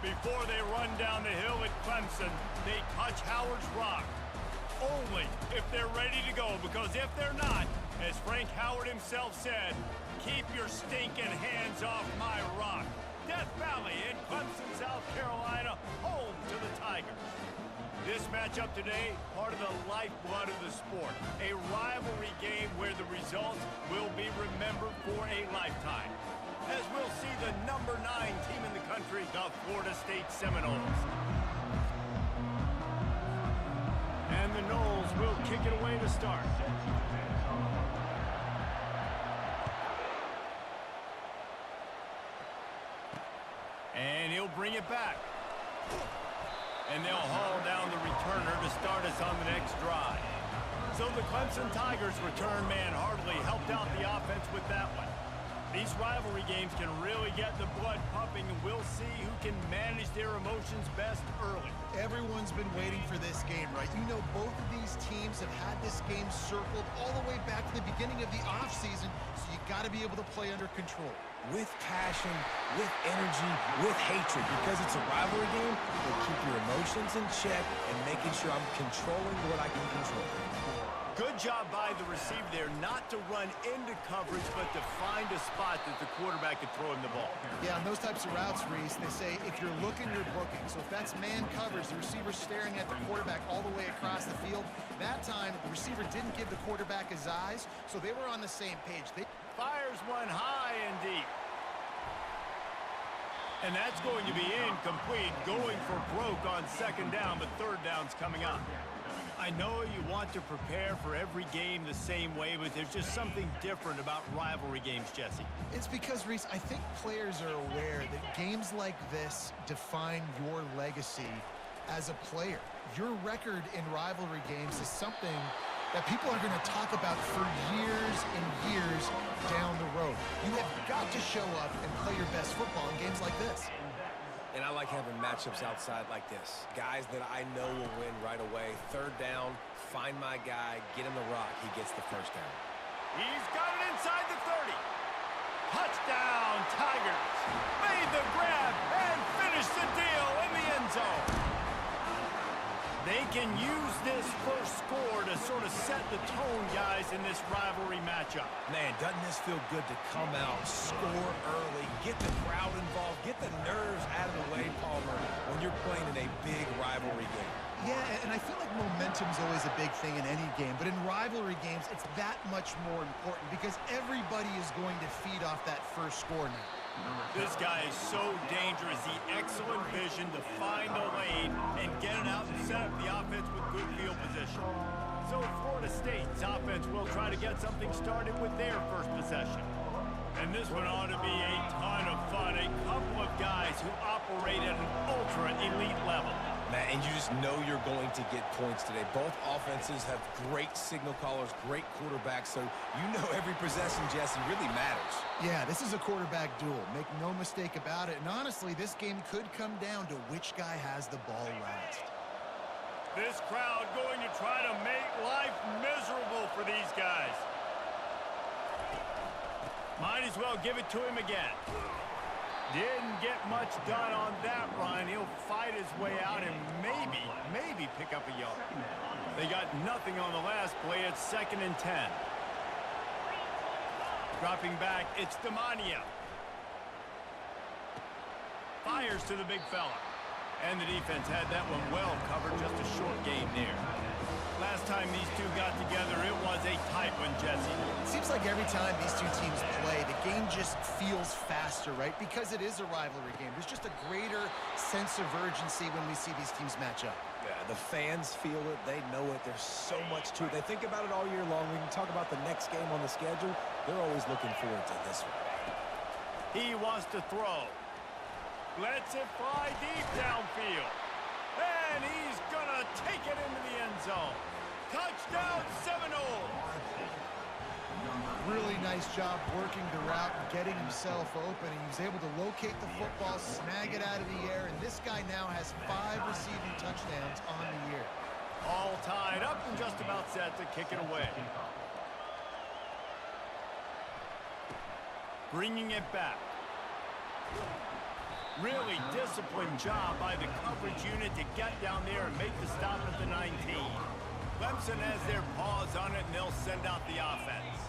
Before they run down the hill at Clemson, they touch Howard's rock. Only if they're ready to go, because if they're not, as Frank Howard himself said, keep your stinking hands off my rock. Death Valley in Clemson, South Carolina, home to the Tigers. This matchup today, part of the lifeblood of the sport. A rivalry game where the results will be remembered for a lifetime. As we'll see the number 9 team in the country, the Florida State Seminoles. And the Noles will kick it away to start. And he'll bring it back. And they'll haul down the returner to start us on the next drive. So the Clemson Tigers return man hardly helped out the offense with that one. These rivalry games can really get the blood pumping, and we'll see who can manage their emotions best early. Everyone's been waiting for this game, right? You know, both of these teams have had this game circled all the way back to the beginning of the offseason, so you got to be able to play under control. With passion, with energy, with hatred, because it's a rivalry game, they keep your emotions in check and making sure I'm controlling what I can control. Good job by the receiver there not to run into coverage, but to find a spot that the quarterback can throw him the ball. Yeah, on those types of routes, Reese, they say if you're looking, you're booking. So if that's man coverage, the receiver's staring at the quarterback all the way across the field. That time, the receiver didn't give the quarterback his eyes, so they were on the same page. Fires one high and deep. And that's going to be incomplete, going for broke on second down, but third down's coming up. I know you want to prepare for every game the same way, but there's just something different about rivalry games, Jesse. It's because, Reese, I think players are aware that games like this define your legacy as a player. Your record in rivalry games is something that people are going to talk about for years and years down the road. You have got to show up and play your best football in games like this. And I like having matchups outside like this. Guys that I know will win right away. Third down, find my guy, get him the rock, he gets the first down. He's got it inside the 30. Touchdown, Tigers. Made the grab and finished the deal in the end zone. They can use this first score to sort of set the tone, guys, in this rivalry matchup. Man, doesn't this feel good to come out, score early, get the crowd involved, get the nerves out of the way, Palmer, when you're playing in a big rivalry game? Yeah, and I feel like momentum's always a big thing in any game, but in rivalry games, it's that much more important because everybody is going to feed off that first score now. This guy is so dangerous. The excellent vision to find the lane and get it out and set up the offense with good field position. So Florida State's offense will try to get something started with their first possession. And this one ought to be a ton of fun. A couple of guys who operate at an ultra-elite level. Man, and you just know you're going to get points today. Both offenses have great signal callers, great quarterbacks, so you know every possession, Jesse, really matters. Yeah, this is a quarterback duel. Make no mistake about it. And honestly, this game could come down to which guy has the ball last. This crowd going to try to make life miserable for these guys. Might as well give it to him again. Didn't get much done on that run. He'll fight his way out and maybe pick up a yard. They got nothing on the last play. It's 2nd and 10. Dropping back, it's Demania. Fires to the big fella. And the defense had that one well covered. Just a short game there. Last time these two got together, it was a tight one, Jesse. It seems like every time these two teams play, the game just feels faster, right? Because it is a rivalry game. There's just a greater sense of urgency when we see these teams match up. Yeah, the fans feel it. They know it. There's so much to it. They think about it all year long. We can talk about the next game on the schedule. They're always looking forward to this one. He wants to throw. Lets it fly deep downfield. And he's going to take it into the end zone. Touchdown, Seminoles. Really nice job working the route and getting himself open. He was able to locate the football, snag it out of the air, and this guy now has 5 receiving touchdowns on the year. All tied up and just about set to kick it away. Bringing it back. Really disciplined job by the coverage unit to get down there and make the stop at the 19. Clemson has their paws on it, and they'll send out the offense.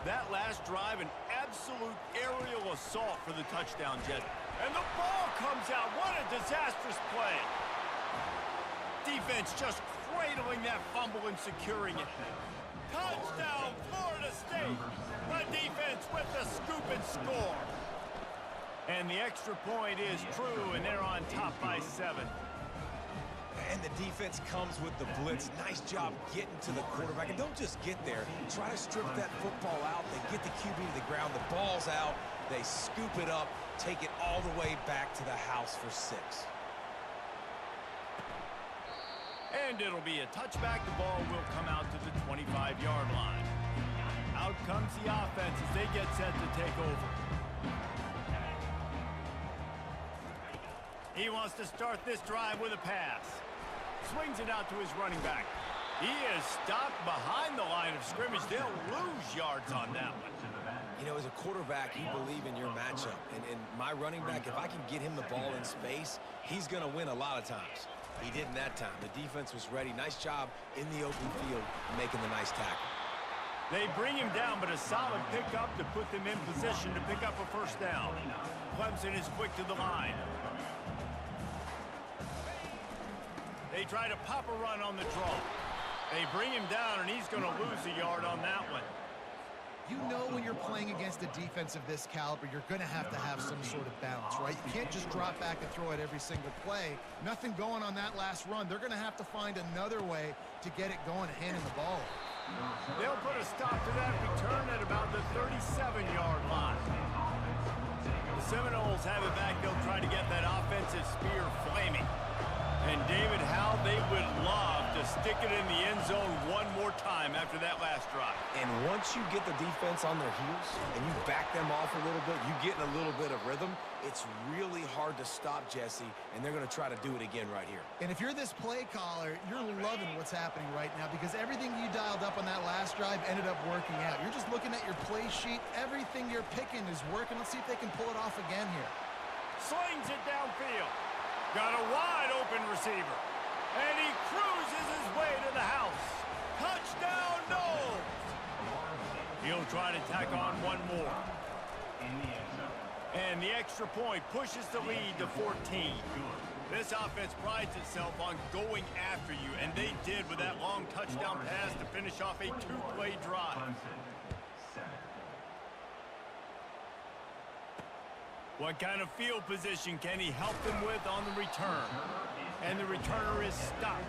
That last drive, an absolute aerial assault for the touchdown, Jet. And the ball comes out. What a disastrous play. Defense just cradling that fumble and securing it. Touchdown, Florida State. The defense with the scoop and score. And the extra point is true, and they're on top by 7. And the defense comes with the blitz. Nice job getting to the quarterback. And don't just get there. Try to strip that football out. They get the QB to the ground. The ball's out. They scoop it up, take it all the way back to the house for 6. And it'll be a touchback. The ball will come out to the 25-yard line. Out comes the offense as they get set to take over. He wants to start this drive with a pass. Swings it out to his running back. He is stopped behind the line of scrimmage. They'll lose yards on that one. You know, as a quarterback, you believe in your matchup. And my running back, if I can get him the ball in space, he's going to win a lot of times. He didn't that time. The defense was ready. Nice job in the open field making the nice tackle. They bring him down, but a solid pickup to put them in position to pick up a first down. Clemson is quick to the line. They try to pop a run on the draw. They bring him down, and he's going to lose a yard on that one. You know when you're playing against a defense of this caliber, you're going to have some sort of balance, right? You can't just drop back and throw it every single play. Nothing going on that last run. They're going to have to find another way to get it going, handing the ball. They'll put a stop to that return at about the 37-yard line. The Seminoles have it back. They'll try to get that offensive spear flaming. And David, how they would love to stick it in the end zone one more time after that last drive. And once you get the defense on their heels and you back them off a little bit, you get in a little bit of rhythm, it's really hard to stop, Jesse, and they're going to try to do it again right here. And if you're this play caller, you're loving what's happening right now because everything you dialed up on that last drive ended up working out. You're just looking at your play sheet. Everything you're picking is working. Let's see if they can pull it off again here. Slings it downfield. Got a wide-open receiver. And he cruises his way to the house. Touchdown, Noles! He'll try to tack on one more. And the extra point pushes the lead to 14. This offense prides itself on going after you, and they did with that long touchdown pass to finish off a 2-play drive. What kind of field position can he help them with on the return? And the returner is stopped.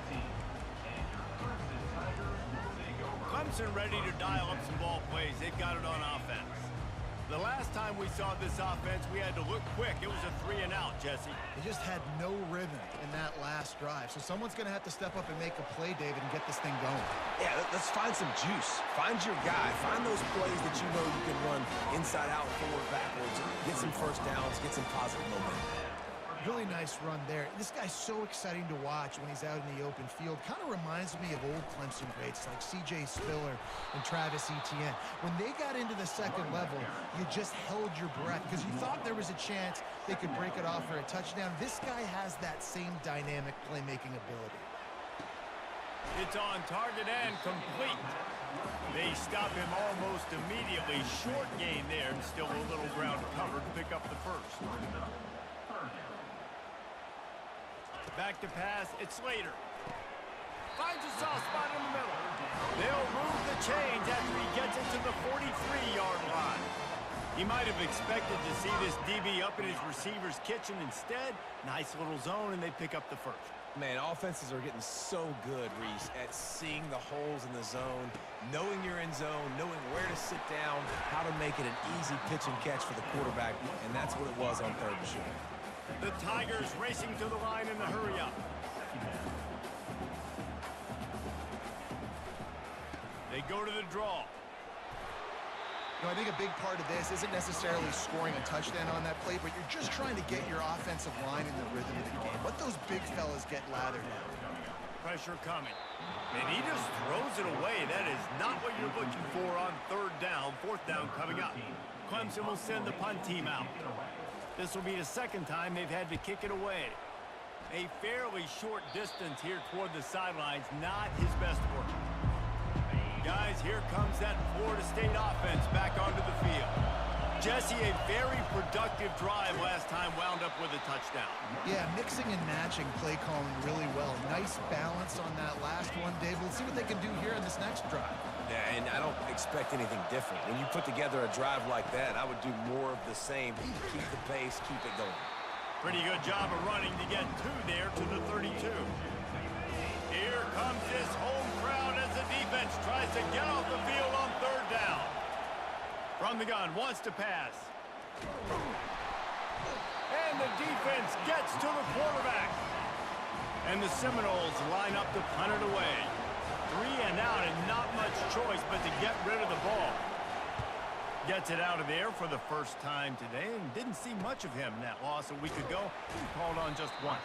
Clemson ready to dial up some ball plays. They've got it on offense. The last time we saw this offense, we had to look quick. It was a 3-and-out, Jesse. They just had no rhythm in that last drive. So someone's going to have to step up and make a play, David, and get this thing going. Yeah, let's find some juice. Find your guy. Find those plays that you know you can run inside out, forward, backwards. Get some first downs. Get some positive momentum. Really nice run there. This guy's so exciting to watch when he's out in the open field. Kind of reminds me of old Clemson greats like C.J. Spiller and Travis Etienne. When they got into the second level, you just held your breath because you thought there was a chance they could break it off for a touchdown. This guy has that same dynamic playmaking ability. It's on target and complete. They stop him almost immediately. Short gain there and still a little ground cover to pick up the first. Back to pass, it's Slater. Finds a soft spot in the middle. They'll move the chains after he gets it to the 43-yard line. He might have expected to see this DB up in his receiver's kitchen. Instead, nice little zone, and they pick up the first. Man, offenses are getting so good, Reese, at seeing the holes in the zone, knowing you're in zone, knowing where to sit down, how to make it an easy pitch and catch for the quarterback, and that's what it was on third and short. The Tigers racing to the line in the hurry-up. They go to the draw. You know, I think a big part of this isn't necessarily scoring a touchdown on that play, but you're just trying to get your offensive line in the rhythm of the game. Let those big fellas get lathered out. Pressure coming. And he just throws it away. That is not what you're looking for on third down. Fourth down coming up. Clemson will send the punt team out. This will be the second time they've had to kick it away. A fairly short distance here toward the sidelines, not his best work. Guys, here comes that Florida State offense back onto the field. Jesse, a very productive drive last time wound up with a touchdown. Yeah, mixing and matching play calling really well. Nice balance on that last one, Dave. Let's see what they can do here in this next drive. Yeah, and I don't expect anything different. When you put together a drive like that, I would do more of the same. Keep the pace, keep it going. Pretty good job of running to get two there to the 32. Here comes this home crowd as the defense tries to get off the field on third down. From the gun, wants to pass. And the defense gets to the quarterback. And the Seminoles line up to punt it away. 3 and out and not much choice but to get rid of the ball. Gets it out of there for the first time today and didn't see much of him in that loss a week ago. He called on just once.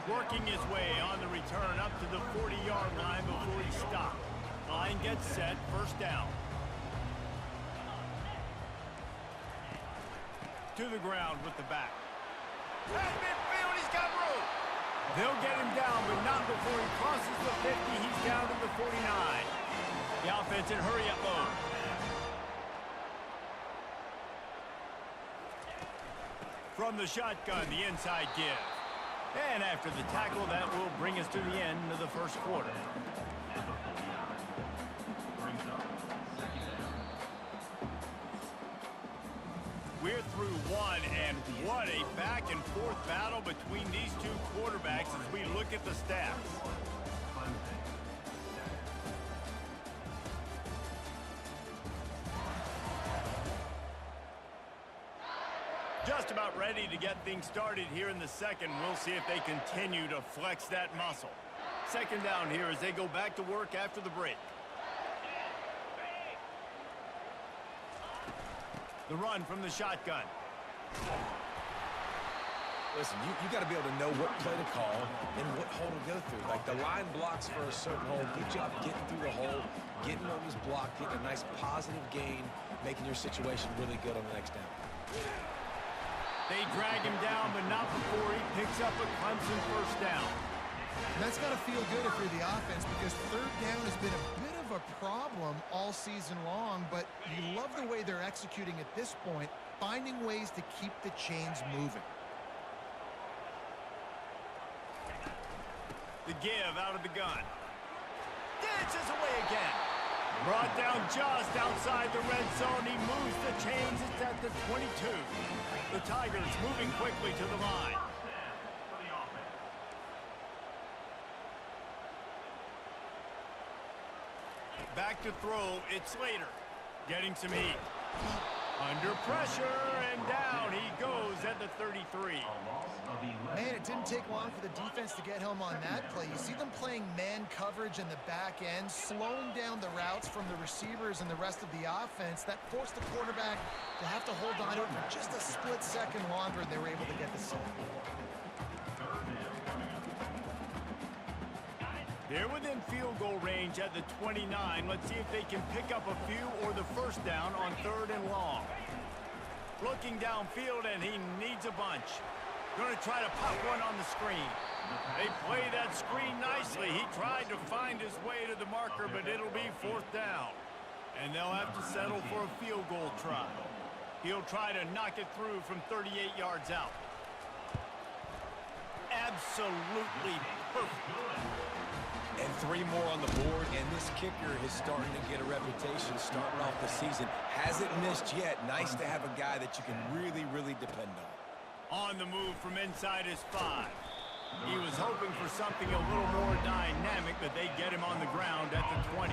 Working his way on the return up to the 40-yard line before he stopped. Line gets set, first down. To the ground with the back. At midfield, he's got room. They'll get him down, but not before he crosses the 50. He's down to the 49. The offense in hurry-up mode. From the shotgun, the inside give. And after the tackle, that will bring us to the end of the first quarter. We're through one, and what a back-and-forth battle between these two quarterbacks as we look at the stats. Just about ready to get things started here in the second. We'll see if they continue to flex that muscle. Second down here as they go back to work after the break. The run from the shotgun. Listen, you got to be able to know what play to call and what hole to go through. Like the line blocks for a certain hole. Good job getting through the hole, getting on this block, getting a nice positive gain, making your situation really good on the next down. They drag him down, but not before he picks up a Clemson first down. And that's got to feel good if you're the offense, because third down has been a bit of a problem all season long, but you love the way they're executing at this point, finding ways to keep the chains moving. The give out of the gun. Dances away again. Brought down just outside the red zone. He moves the chains. It's at the 22. The Tigers moving quickly to the line. Back to throw. It's Slater. Getting some heat. Under pressure, and down he goes at the 33. Man, it didn't take long for the defense to get home on that play. You see them playing man coverage in the back end, slowing down the routes from the receivers and the rest of the offense. That forced the quarterback to have to hold on to it for just a split second longer, and they were able to get the sack. They're within field goal range at the 29. Let's see if they can pick up a few or the first down on third and long. Looking downfield, and he needs a bunch. Going to try to pop one on the screen. They play that screen nicely. He tried to find his way to the marker, but it'll be fourth down. And they'll have to settle for a field goal try. He'll try to knock it through from 38 yards out. Absolutely perfect. And 3 more on the board, and this kicker is starting to get a reputation starting off the season. Hasn't missed yet. Nice to have a guy that you can really, really depend on. On the move from inside his 5. He was hoping for something a little more dynamic, but they get him on the ground at the 20.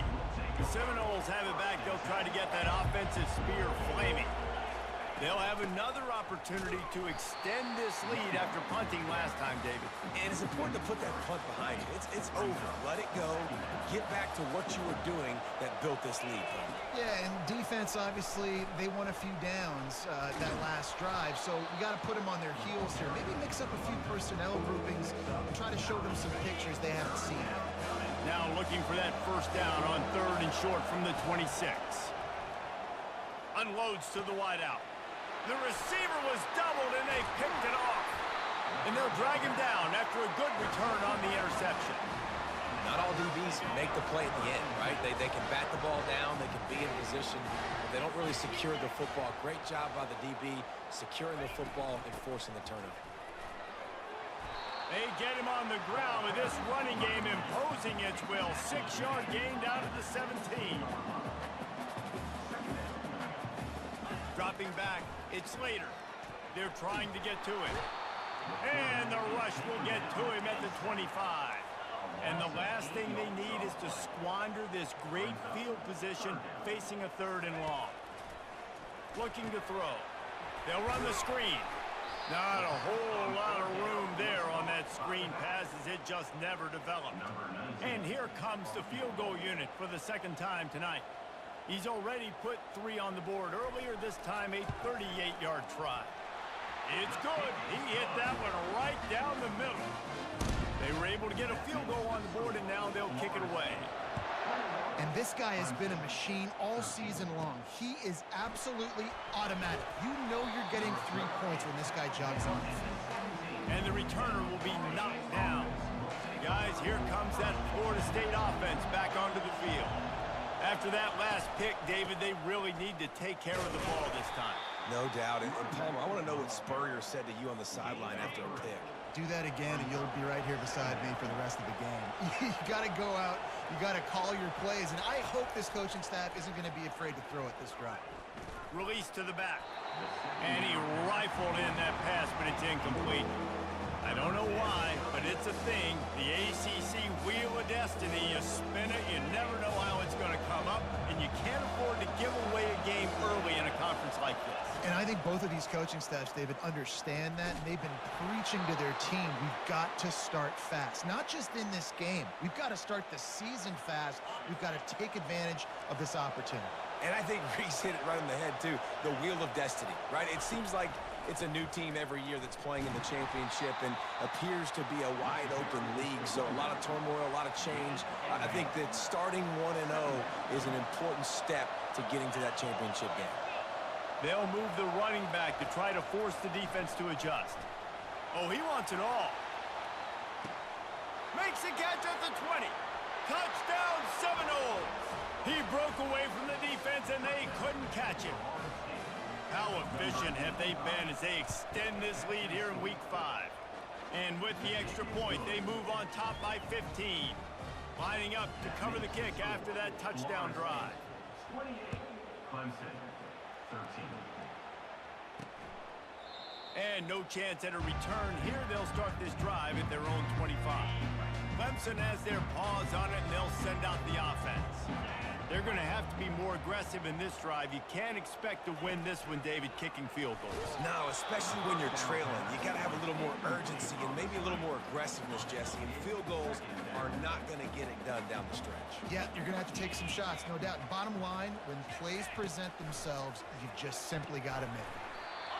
The Seminoles have it back. They'll try to get that offensive spear flaming. They'll have another opportunity to extend this lead after punting last time, David. And it's important to put that punt behind you. It's over. Let it go. Get back to what you were doing that built this lead. Yeah, and defense, obviously, they won a few downs that last drive, so you got to put them on their heels here. Maybe mix up a few personnel groupings and try to show them some pictures they haven't seen. Now looking for that first down on third and short from the 26. Unloads to the wideout. The receiver was doubled, and they picked it off. And they'll drag him down after a good return on the interception. Not all DBs make the play at the end, right? They can bat the ball down, they can be in position, but they don't really secure the football. Great job by the DB securing the football and forcing the turnover. They get him on the ground with this running game imposing its will. 6-yard gain down to the 17. Dropping back, it's Slater. They're trying to get to him. And the rush will get to him at the 25. And the last thing they need is to squander this great field position facing a 3rd and long. Looking to throw. They'll run the screen. Not a whole lot of room there on that screen pass as it just never developed. And here comes the field goal unit for the 2nd time tonight. He's already put 3 on the board earlier, this time a 38-yard try. It's good. He hit that one right down the middle. They were able to get a field goal on the board, and now they'll kick it away. And this guy has been a machine all season long. He is absolutely automatic. You know you're getting 3 points when this guy jogs on. And the returner will be knocked down. Guys, here comes that Florida State offense back onto the field. After that last pick, David, they really need to take care of the ball this time. No doubt. And Palmer, I want to know what Spurrier said to you on the sideline after a pick. Do that again, and you'll be right here beside me for the rest of the game. You got to go out. You got to call your plays, and I hope this coaching staff isn't going to be afraid to throw it this drive. Release to the back. And he rifled in that pass, but it's incomplete. I don't know why, but it's a thing. The ACC Wheel of Destiny, you spin it, you never know how it's going to come up, and you can't afford to give away a game early in a conference like this. And I think both of these coaching staffs, David, understand that, and they've been preaching to their team, we've got to start fast. Not just in this game. We've got to start the season fast. We've got to take advantage of this opportunity. And I think Reese hit it right on the head, too. The Wheel of Destiny, right? It seems like it's a new team every year that's playing in the championship and appears to be a wide-open league. So a lot of turmoil, a lot of change. I think that starting 1-0 is an important step to getting to that championship game. They'll move the running back to try to force the defense to adjust. Oh, he wants it all. Makes a catch at the 20. Touchdown, Seminoles. He broke away from the defense, and they couldn't catch him. How efficient have they been as they extend this lead here in Week 5? And with the extra point, they move on top by 15. Lining up to cover the kick after that touchdown drive. 28, Clemson, 13. And no chance at a return here. They'll start this drive at their own 25. Clemson has their paws on it, and they'll send out the offense. They're going to have to be more aggressive in this drive. You can't expect to win this one, David, kicking field goals. No, especially when you're trailing. You got to have a little more urgency and maybe a little more aggressiveness, Jesse. And field goals are not going to get it done down the stretch. Yeah, you're going to have to take some shots, no doubt. Bottom line, when plays present themselves, you've just simply got to make it.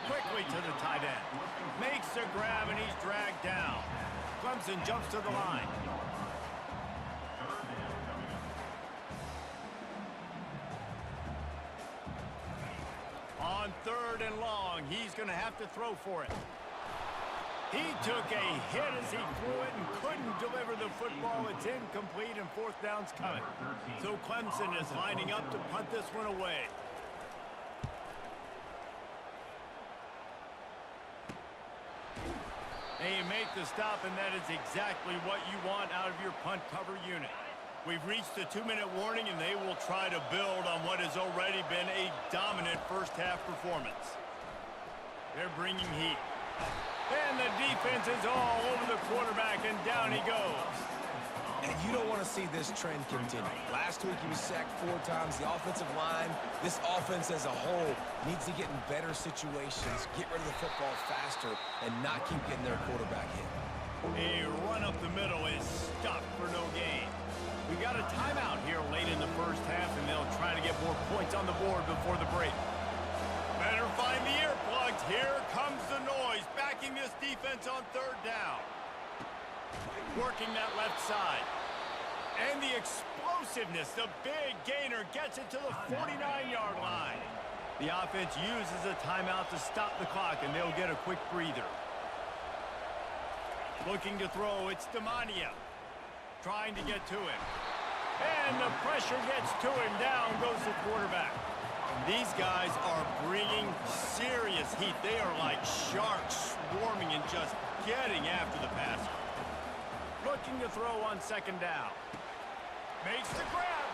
Quickly to the tight end. Makes the grab, and he's dragged down. Clemson jumps to the line. On 3rd and long, he's going to have to throw for it. He took a hit as he threw it and couldn't deliver the football. It's incomplete, and 4th down's coming. So Clemson is lining up to punt this one away. They make the stop, and that is exactly what you want out of your punt cover unit. We've reached the 2-minute warning, and they will try to build on what has already been a dominant first-half performance. They're bringing heat. And the defense is all over the quarterback, and down he goes. And you don't want to see this trend continue. Last week he was sacked 4 times. The offensive line, this offense as a whole, needs to get in better situations, get rid of the football faster, and not keep getting their quarterback hit. A run up the middle is stopped for no gain. We got a timeout here late in the first half, and they'll try to get more points on the board before the break. Better find the earplugs. Here comes the noise, backing this defense on 3rd down. Working that left side. And the explosiveness, the big gainer gets it to the 49-yard line. The offense uses a timeout to stop the clock, and they'll get a quick breather. Looking to throw, it's Demania. Trying to get to him. And the pressure gets to him. Down goes the quarterback. These guys are bringing serious heat. They are like sharks swarming and just getting after the passer. Looking to throw on second down. Makes the grab.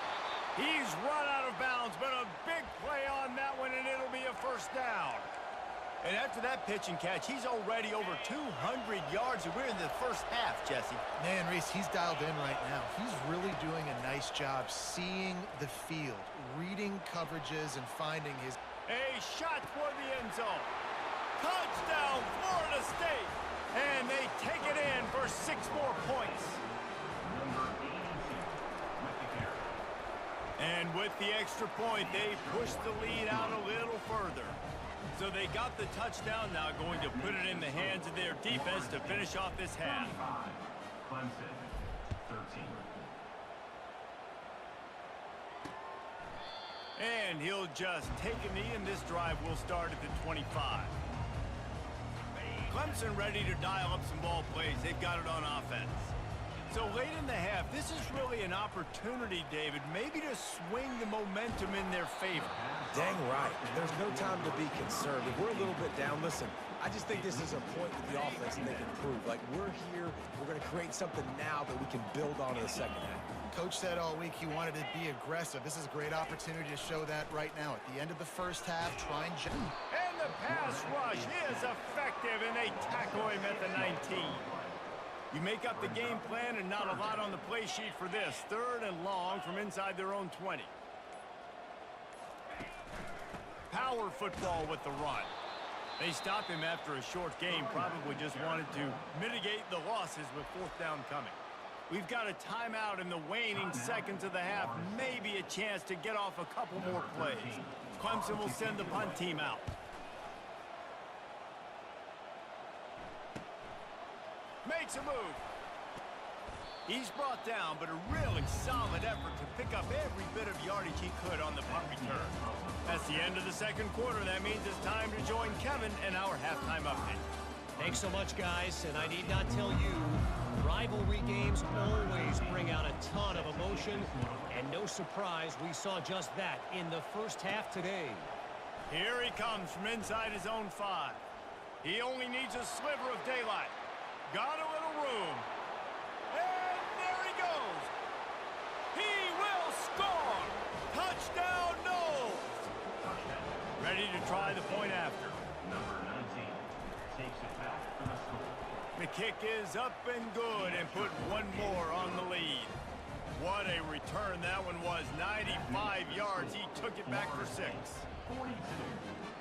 He's run out of bounds, but a big play on that one, and it'll be a first down. And after that pitch and catch, he's already over 200 yards, and we're in the first half, Jesse. Man, Reese, he's dialed in right now. He's really doing a nice job seeing the field, reading coverages, and finding his... A shot toward the end zone. Touchdown, Florida State. And they take it in for 6 more points. Number 82 with the carry. And with the extra point, they push the lead out a little further. So they got the touchdown, now going to put it in the hands of their defense to finish off this half. 25, Clemson, 13. And he'll just take a knee, and this drive will start at the 25. Clemson ready to dial up some ball plays. They've got it on offense. So late in the half, this is really an opportunity, David, maybe to swing the momentum in their favor. Dang right. There's no time to be concerned. If we're a little bit down, listen, I just think this is a point with the offense that they can improve. Like, we're here, we're going to create something now that we can build on in the second half. Coach said all week he wanted to be aggressive. This is a great opportunity to show that right now. At the end of the first half, try and... And the pass rush is effective, and they tackle him at the 19. You make up the game plan, and not a lot on the play sheet for this. 3rd and long from inside their own 20. Power football with the run. They stop him after a short game, probably just wanted to mitigate the losses with 4th down coming. We've got a timeout in the waning seconds of the half, maybe a chance to get off a couple more plays. Clemson will send the punt team out. Makes a move. He's brought down, but a really solid effort to pick up every bit of yardage he could on the punt return. That's the end of the second quarter. That means it's time to join Kevin and our halftime update. Thanks so much, guys, and I need not tell you, rivalry games always bring out a ton of emotion, and no surprise we saw just that in the first half today. Here he comes from inside his own 5. He only needs a sliver of daylight. Got a little room. And there he goes. He will score. Touchdown, Knowles. Ready to try the point after. Number 19 takes it back for the score. The kick is up and good, and put one more on the lead. What a return that one was. 95 yards. He took it back for 6. 42,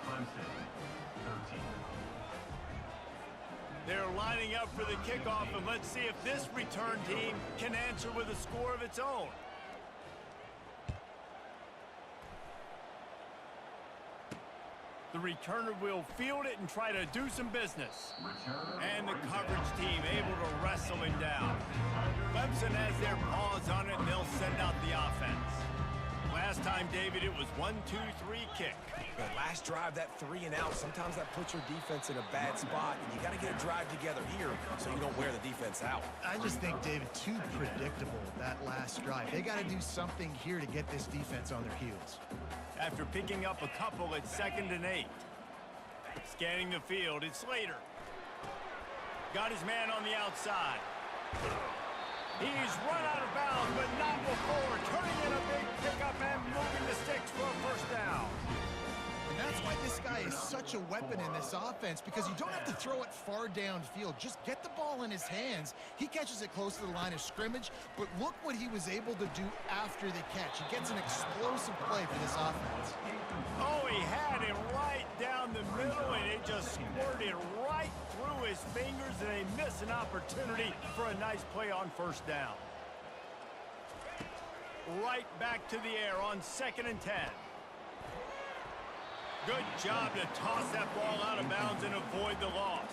Clemson, 13. They're lining up for the kickoff, and let's see if this return team can answer with a score of its own. The returner will field it and try to do some business. And the coverage team able to wrestle him down. Clemson has their paws on it, and they'll send out the offense. Last time, David, it was 1-2-3 kick. The last drive, that 3 and out, sometimes that puts your defense in a bad spot, and you got to get a drive together here so you don't wear the defense out. I just think, David, too predictable, that last drive. They got to do something here to get this defense on their heels. After picking up a couple, it's 2nd and 8. Scanning the field, it's Slater. Got his man on the outside. He's run out of bounds, but not before turning in a big pickup and moving the sticks for a first down. And that's why this guy is such a weapon in this offense, because you don't have to throw it far downfield. Just get the ball in his hands. He catches it close to the line of scrimmage, but look what he was able to do after the catch. He gets an explosive play for this offense. Oh, he had him right down the middle, and it just squirted right through his fingers, and they miss an opportunity for a nice play on first down. Right back to the air on 2nd and 10. Good job to toss that ball out of bounds and avoid the loss.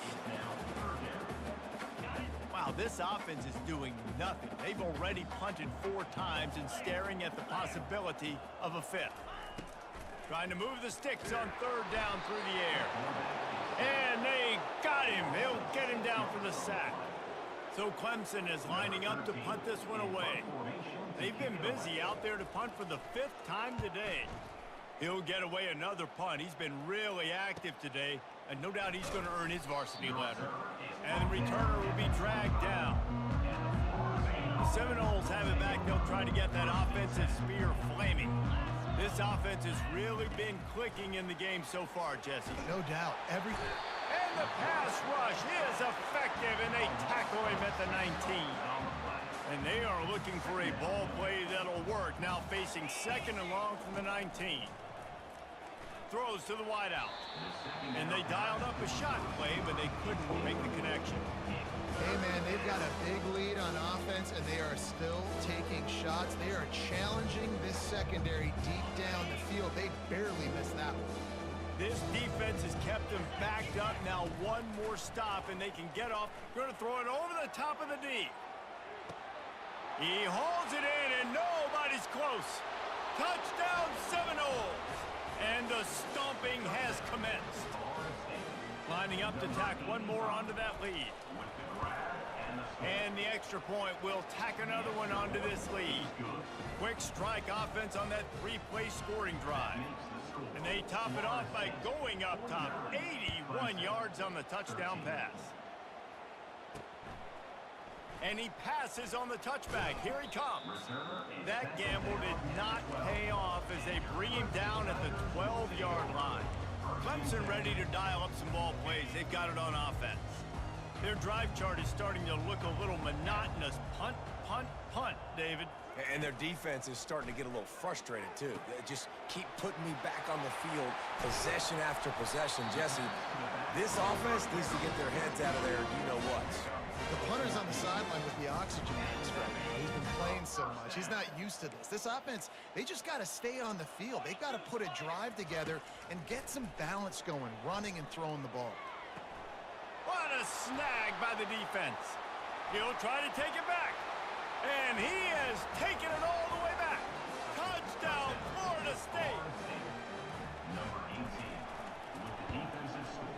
Wow, this offense is doing nothing. They've already punted 4 times and staring at the possibility of a 5th. Trying to move the sticks on third down through the air. And they got him. They'll get him down for the sack. So Clemson is lining up to punt this one away. They've been busy out there to punt for the 5th time today. He'll get away another punt. He's been really active today, and no doubt he's going to earn his varsity letter. And the returner will be dragged down. The Seminoles have it back. They'll try to get that offensive spear flaming. This offense has really been clicking in the game so far, Jesse. No doubt. And the pass rush is effective, and they tackle him at the 19. And they are looking for a ball play that'll work. Now facing 2nd and long from the 19. Throws to the wideout. And they dialed up a shot play, but they couldn't make the connection. Hey, man, they've got a big lead on offense, and they are still taking shots. They are challenging this secondary deep down the field. They barely missed that one. This defense has kept them backed up. Now one more stop, and they can get off. Going to throw it over the top of the D. He hauls it in, and nobody's close. Touchdown, Seminoles. And the stomping has commenced. Lining up to tack one more onto that lead. And the extra point will tack another one onto this lead. Quick strike offense on that 3-play scoring drive. And they top it off by going up top. 81 yards on the touchdown pass. And he passes on the touchback. Here he comes. That gamble did not pay off as they bring him down at the 12-yard line. Clemson ready to dial up some ball plays. They've got it on offense. Their drive chart is starting to look a little monotonous. Punt, punt, punt, David. And their defense is starting to get a little frustrated, too. They just keep putting me back on the field, possession after possession. Jesse, this offense needs to get their heads out of their you-know-what. The punter's on the sideline with the oxygen mask right now. He's been playing so much. He's not used to this. This offense, they just got to stay on the field. They've got to put a drive together and get some balance going, running and throwing the ball. What a snag by the defense. He'll try to take it back. And he has taken it all the way back. Touchdown, Florida State.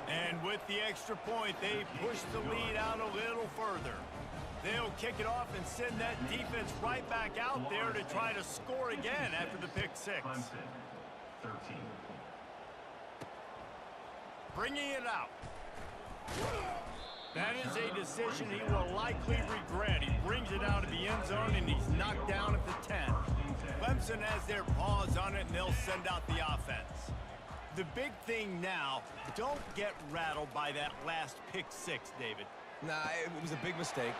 And with the extra point, they push the lead out a little further. They'll kick it off and send that defense right back out there to try to score again after the pick six. Bringing it out. That is a decision he will likely regret. He brings it out of the end zone, and he's knocked down at the 10. Clemson has their paws on it, and they'll send out the offense. The big thing now, don't get rattled by that last pick six, David. Nah, it was a big mistake.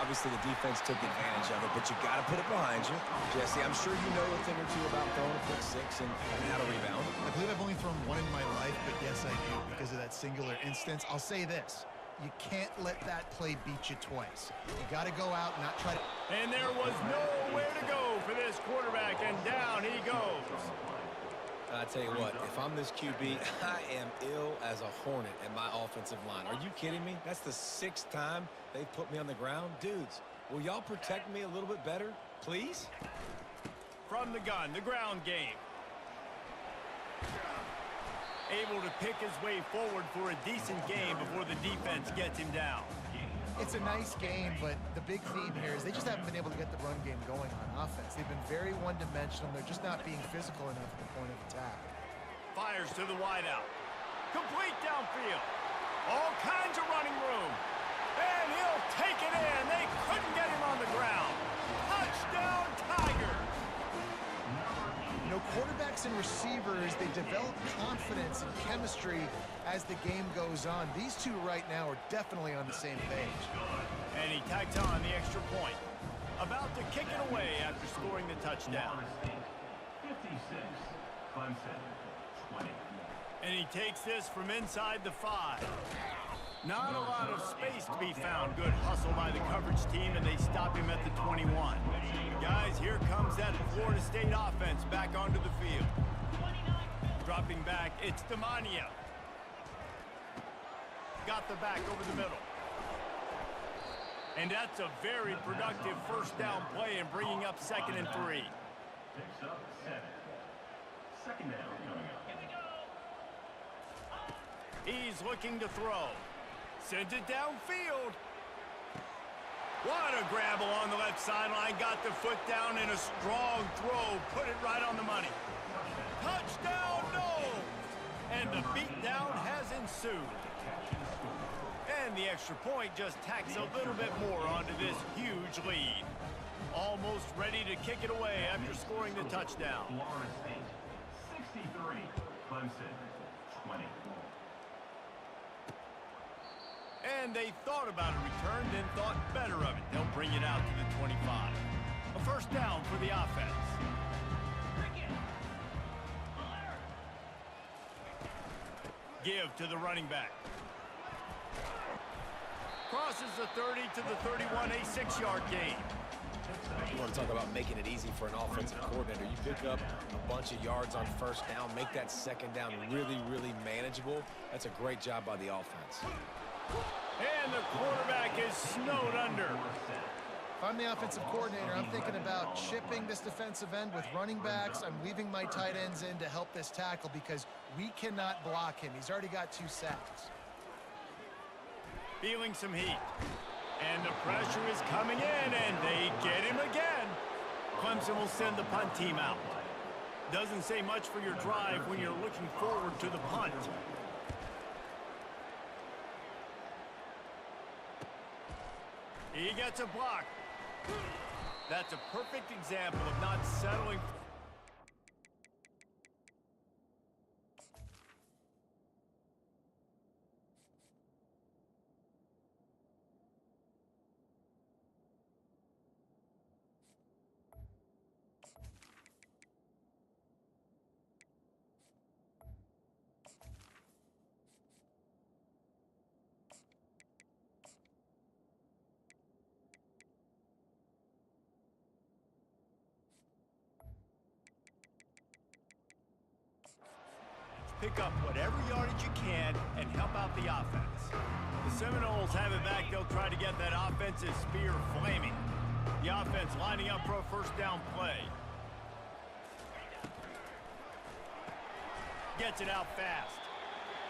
Obviously, the defense took advantage of it, but you got to put it behind you. Jesse, I'm sure you know a thing or two about throwing a pick six and how to rebound. I believe I've only thrown one in my life, but yes, I do because of that singular instance. I'll say this. You can't let that play beat you twice. You got to go out and not try to... And there was nowhere to go for this quarterback, and down he goes. I tell you what, if I'm this QB, I am ill as a hornet at my offensive line. Are you kidding me? That's the 6th time they've put me on the ground. Dudes, will y'all protect me a little bit better, please? From the gun, the ground game. Able to pick his way forward for a decent game before the defense gets him down. It's a nice game, but the big theme here is they just haven't been able to get the run game going on offense. They've been very one-dimensional. They're just not being physical enough at the point of attack. Fires to the wideout. Complete downfield. All kinds of running room. And he'll take it in. They couldn't get him on the ground. Touchdown, Tigers. You know, quarterbacks and receivers, they develop confidence and chemistry as the game goes on. These two right now are definitely on the same page. And he tacks on the extra point. About to kick it away after scoring the touchdown. 56, Clemson, 20. And he takes this from inside the 5. Not a lot of space to be found. Good hustle by the coverage team, and they stop him at the 21. Guys, here comes that Florida State offense back onto the field. Dropping back, it's Demania. Got the back over the middle. And that's a very productive first down play and bringing up 2nd and 3. Picks up 7. Second down coming up. He's looking to throw. Sends it downfield. What a grab along the left sideline. Got the foot down in a strong throw. Put it right on the money. Touchdown, no! And the beatdown has ensued. And the extra point just tacks a little bit more onto this huge lead. Almost ready to kick it away after scoring the touchdown. Florida State, 63. Clemson, 20. And they thought about a return, then thought better of it. They'll bring it out to the 25. A first down for the offense. Give to the running back. Crosses the 30 to the 31, a 6-yard gain. You want to talk about making it easy for an offensive coordinator. You pick up a bunch of yards on first down, make that second down really, really manageable. That's a great job by the offense. And the quarterback is snowed under. If I'm the offensive coordinator, I'm thinking about chipping this defensive end with running backs. I'm leaving my tight ends in to help this tackle because we cannot block him. He's already got 2 sacks. Feeling some heat. And the pressure is coming in, and they get him again. Clemson will send the punt team out. Doesn't say much for your drive when you're looking forward to the punt. He gets a block. That's a perfect example of not settling. Pick up whatever yardage you can and help out the offense. The Seminoles have it back. They'll try to get that offensive spear flaming. The offense lining up for a first down play. Gets it out fast.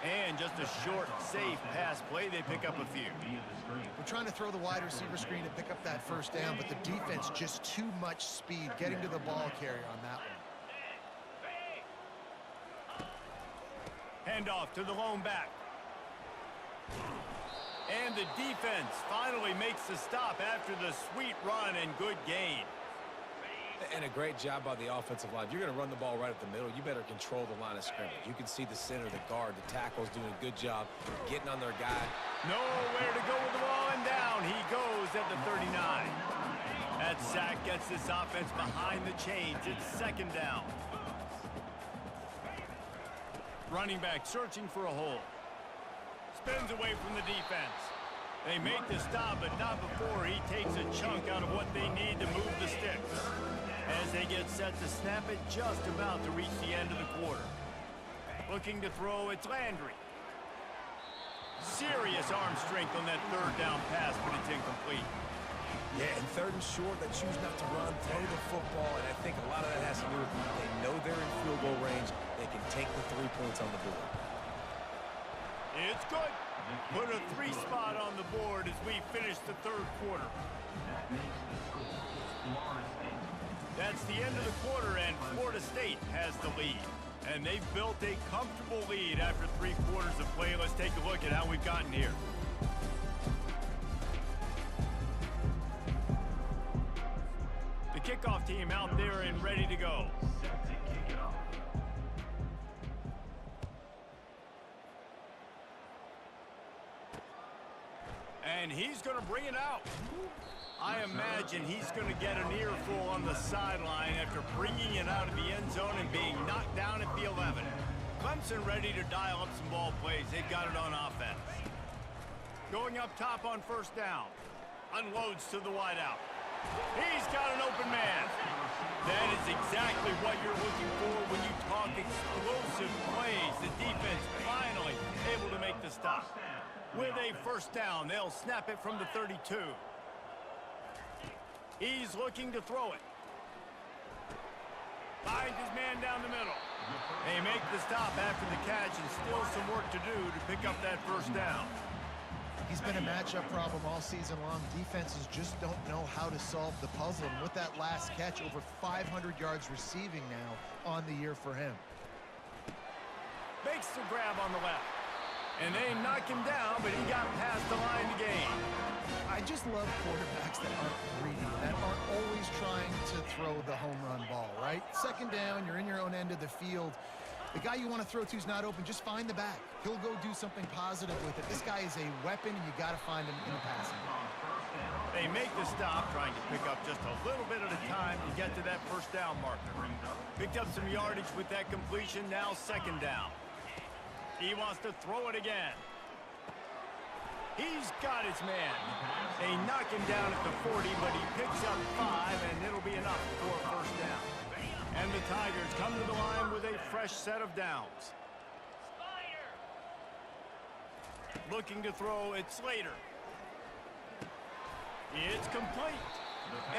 And just a short, safe pass play. They pick up a few. We're trying to throw the wide receiver screen to pick up that first down, but the defense just too much speed getting to the ball carrier on that one. Handoff to the lone back. And the defense finally makes the stop after the sweet run and good gain. And a great job by the offensive line. If you're going to run the ball right at the middle, you better control the line of scrimmage. You can see the center, the guard, the tackle's doing a good job getting on their guy. Nowhere to go with the ball, and down he goes at the 39. That sack gets this offense behind the chains. It's second down. Running back searching for a hole. Spins away from the defense. They make the stop, but not before he takes a chunk out of what they need to move the sticks. As they get set to snap it, just about to reach the end of the quarter. Looking to throw, it's Landry. Serious arm strength on that third down pass, but it's incomplete. Yeah, and third and short, they choose not to run, throw the football, and I think a lot of that has to do with they know they're in field goal range. They can take the 3 points on the board. It's good. Put a 3 spot on the board as we finish the third quarter. That makes the score Florida State. That's the end of the quarter, and Florida State has the lead. And they've built a comfortable lead after 3 quarters of play. Let's take a look at how we've gotten here. The kickoff team out there and ready to go. Set to kick it off. And he's going to bring it out. I imagine he's going to get an earful on the sideline after bringing it out of the end zone and being knocked down at the 11. Clemson ready to dial up some ball plays. They've got it on offense. Going up top on first down. Unloads to the wideout. He's got an open man. That is exactly what you're looking for when you talk explosive plays. The defense finally able to make the stop. With a first down, they'll snap it from the 32. He's looking to throw it. Finds his man down the middle. They make the stop after the catch and still some work to do to pick up that first down. He's been a matchup problem all season long. Defenses just don't know how to solve the puzzle. And with that last catch, over 500 yards receiving now on the year for him. Makes the grab on the left. And they knock him down, but he got past the line to gain. I just love quarterbacks that aren't greedy, that aren't always trying to throw the home run ball, right? Second down, you're in your own end of the field. The guy you want to throw to is not open. Just find the back. He'll go do something positive with it. This guy is a weapon, and you got to find him in the passing game. They make the stop, trying to pick up just a little bit at a time to get to that first down marker. Picked up some yardage with that completion, now second down. He wants to throw it again. He's got his man. They knock him down at the 40, but he picks up 5, and it'll be enough for a first down. And the Tigers come to the line with a fresh set of downs. Looking to throw, it's Slater. It's complete.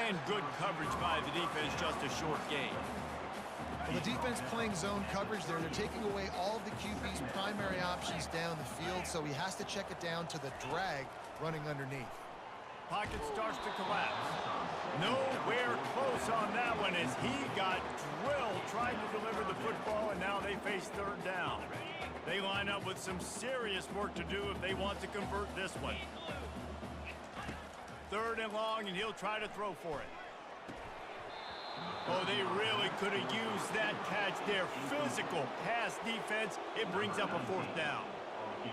And good coverage by the defense, just a short gain. Well, the defense playing zone coverage there. They're taking away all of the QB's primary options down the field, so he has to check it down to the drag running underneath. Pocket starts to collapse. Nowhere close on that one as he got drilled trying to deliver the football, and now they face third down. They line up with some serious work to do if they want to convert this one. Third and long, and he'll try to throw for it. Oh, they really could have used that catch there. Physical pass defense. It brings up a fourth down.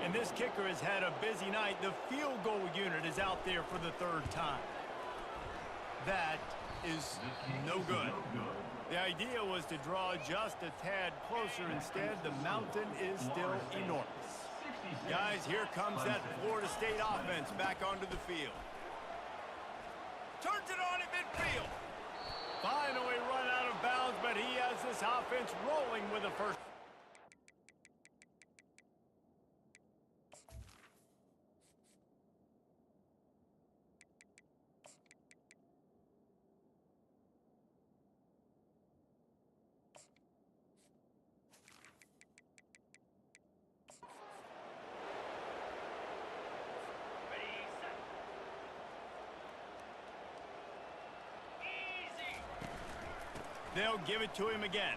And this kicker has had a busy night. The field goal unit is out there for the third time. That is no good. The idea was to draw just a tad closer. Instead, the mountain is still enormous. Guys, here comes that Florida State offense back onto the field. Turns it on in midfield. Finally run out of bounds, but he has this offense rolling with a first. They'll give it to him again.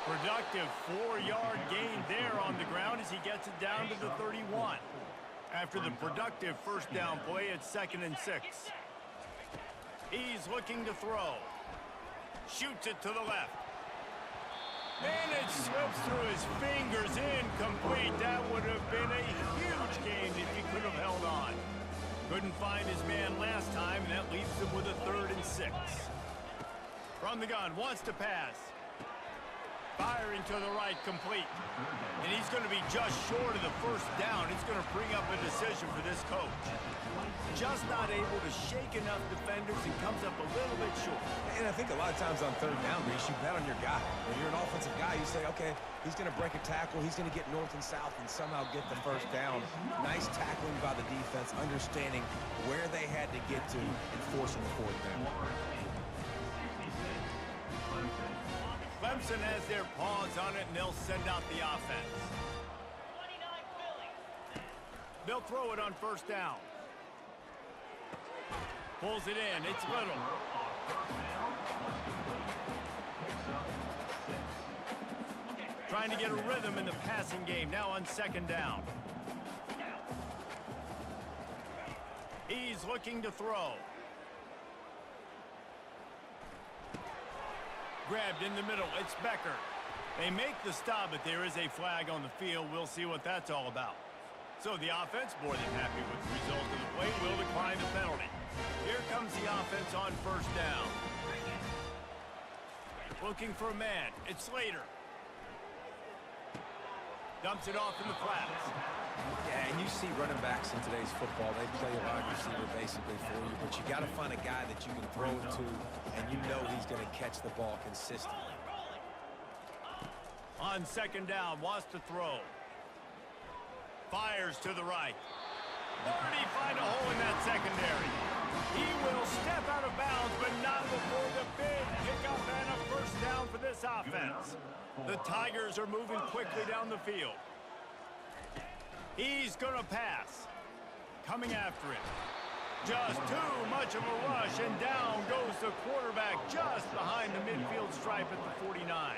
Productive 4-yard gain there on the ground as he gets it down to the 31. After the productive first down play, it's 2nd and 6. He's looking to throw. Shoots it to the left. And it slips through his fingers, incomplete. That would have been a huge gain if he could have held on. Couldn't find his man last time, and that leaves him with a 3rd and 6. From the gun, wants to pass. Firing to the right, complete. And he's going to be just short of the first down. It's going to bring up a decision for this coach. Just not able to shake enough defenders and comes up a little bit short. And I think a lot of times on third down, Reese, you bet on your guy. When you're an offensive guy, you say, okay, he's going to break a tackle, he's going to get north and south and somehow get the first down. Nice tackling by the defense, understanding where they had to get to and forcing the fourth down. Clemson has their paws on it, and they'll send out the offense. They'll throw it on first down. Pulls it in. It's Little. Trying to get a rhythm in the passing game. Now on 2nd down. He's looking to throw. Grabbed in the middle. It's Becker. They make the stop, but there is a flag on the field. We'll see what that's all about. So the offense, more than happy with the result of the play, will decline the penalty. Here comes the offense on first down. Looking for a man. It's Slater. Dumps it off in the flats. Yeah, and you see running backs in today's football, they play a wide receiver basically for you, but you got to find a guy that you can throw it to, and you know he's going to catch the ball consistently. On 2nd down, wants to throw. Fires to the right. Where did he find a hole in that secondary? He will step out of bounds, but not before the big pickup and a first down for this offense. The Tigers are moving quickly down the field. He's going to pass. Coming after him. Just too much of a rush, and down goes the quarterback just behind the midfield stripe at the 49.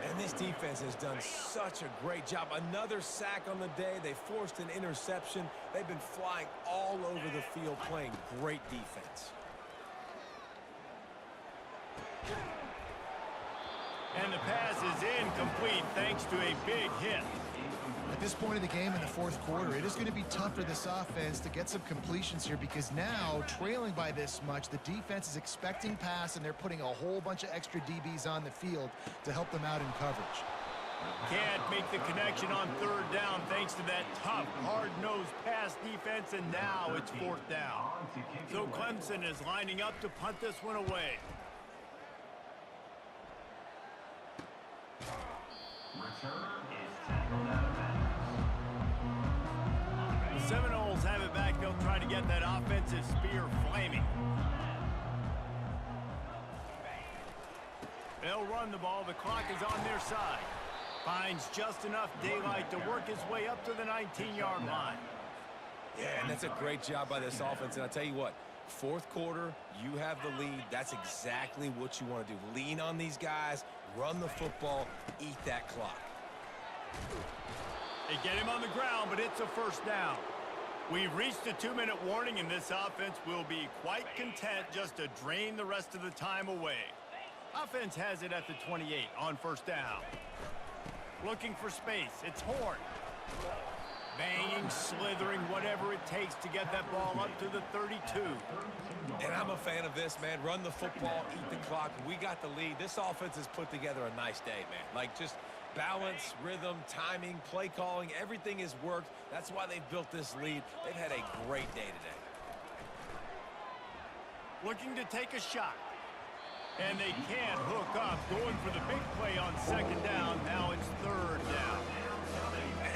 And this defense has done such a great job. Another sack on the day. They forced an interception. They've been flying all over the field playing great defense. And the pass is incomplete thanks to a big hit. At this point of the game in the fourth quarter, it is going to be tough for this offense to get some completions here because now, trailing by this much, the defense is expecting pass, and they're putting a whole bunch of extra DBs on the field to help them out in coverage. Can't make the connection on third down thanks to that tough, hard-nosed pass defense, and now it's fourth down. So Clemson is lining up to punt this one away. Returner is tackled out of bounds. The Seminoles have it back. They'll try to get that offensive spear flaming. They'll run the ball. The clock is on their side. Finds just enough daylight to work his way up to the 19-yard line. Yeah, and that's a great job by this offense. And I'll tell you what, fourth quarter, you have the lead. That's exactly what you want to do. Lean on these guys, run the football, eat that clock. They get him on the ground, but it's a first down. We've reached a 2-minute warning, and this offense will be quite content just to drain the rest of the time away. Offense has it at the 28 on first down. Looking for space. It's Horn. Banging, slithering, whatever it takes to get that ball up to the 32. And I'm a fan of this, man. Run the football, eat the clock. We got the lead. This offense has put together a nice day, man. Like, just balance, rhythm, timing, play calling, everything has worked. That's why they've built this lead. They've had a great day today. Looking to take a shot. And they can't hook up. Going for the big play on second down. Now it's third down.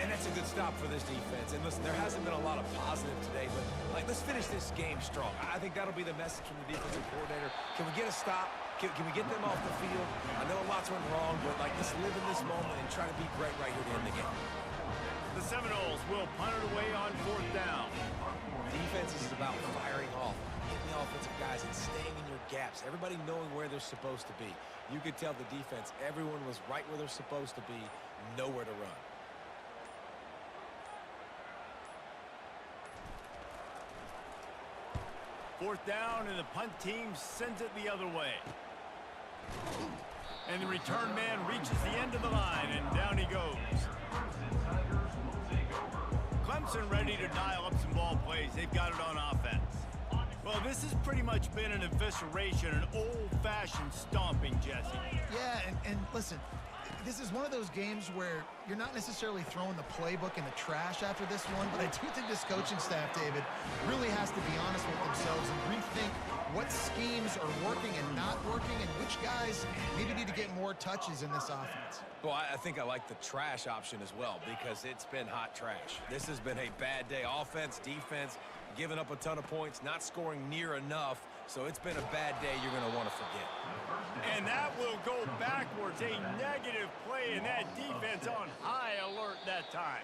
And that's a good stop for this defense. And listen, there hasn't been a lot of positive today, but like, let's finish this game strong. I think that'll be the message from the defensive coordinator. Can we get a stop? Can we get them off the field? I know lots went wrong, but like, let's live in this moment and try to be great right here to end the game. The Seminoles will punt it away on fourth down. Defense is about firing off, hitting the offensive guys and staying in your gaps. Everybody knowing where they're supposed to be. You could tell the defense, everyone was right where they're supposed to be, nowhere to run. Fourth down, and the punt team sends it the other way. And the return man reaches the end of the line, and down he goes. Clemson ready to dial up some ball plays. They've got it on offense. Well, this has pretty much been an evisceration, an old-fashioned stomping, Jesse. Yeah, and listen, this is one of those games where you're not necessarily throwing the playbook in the trash after this one, but I do think this coaching staff, David, really has to be honest with themselves and rethink what schemes are working and not working and which guys maybe need to get more touches in this offense. Well, I think I like the trash option as well because it's been hot trash. This has been a bad day. Offense, defense, giving up a ton of points, not scoring near enough. So it's been a bad day you're going to want to forget. And that will go backwards. A negative play, and that defense on high alert that time.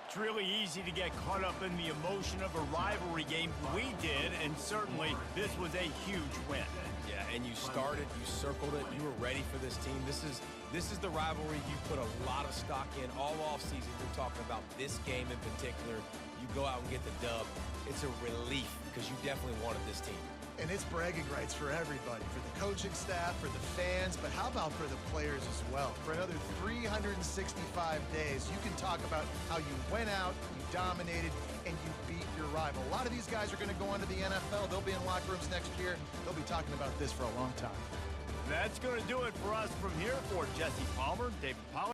It's really easy to get caught up in the emotion of a rivalry game. We did, and certainly this was a huge win. Yeah, and you started, you circled it, you were ready for this team. This is the rivalry you put a lot of stock in all offseason. You're talking about this game in particular. You go out and get the dub. It's a relief because you definitely wanted this team. And it's bragging rights for everybody, for the coaching staff, for the fans, but how about for the players as well? For another 365 days, you can talk about how you went out, you dominated, and you beat your rival. A lot of these guys are going to go on to the NFL. They'll be in locker rooms next year. They'll be talking about this for a long time. That's going to do it for us from here. For Jesse Palmer, David Pollard.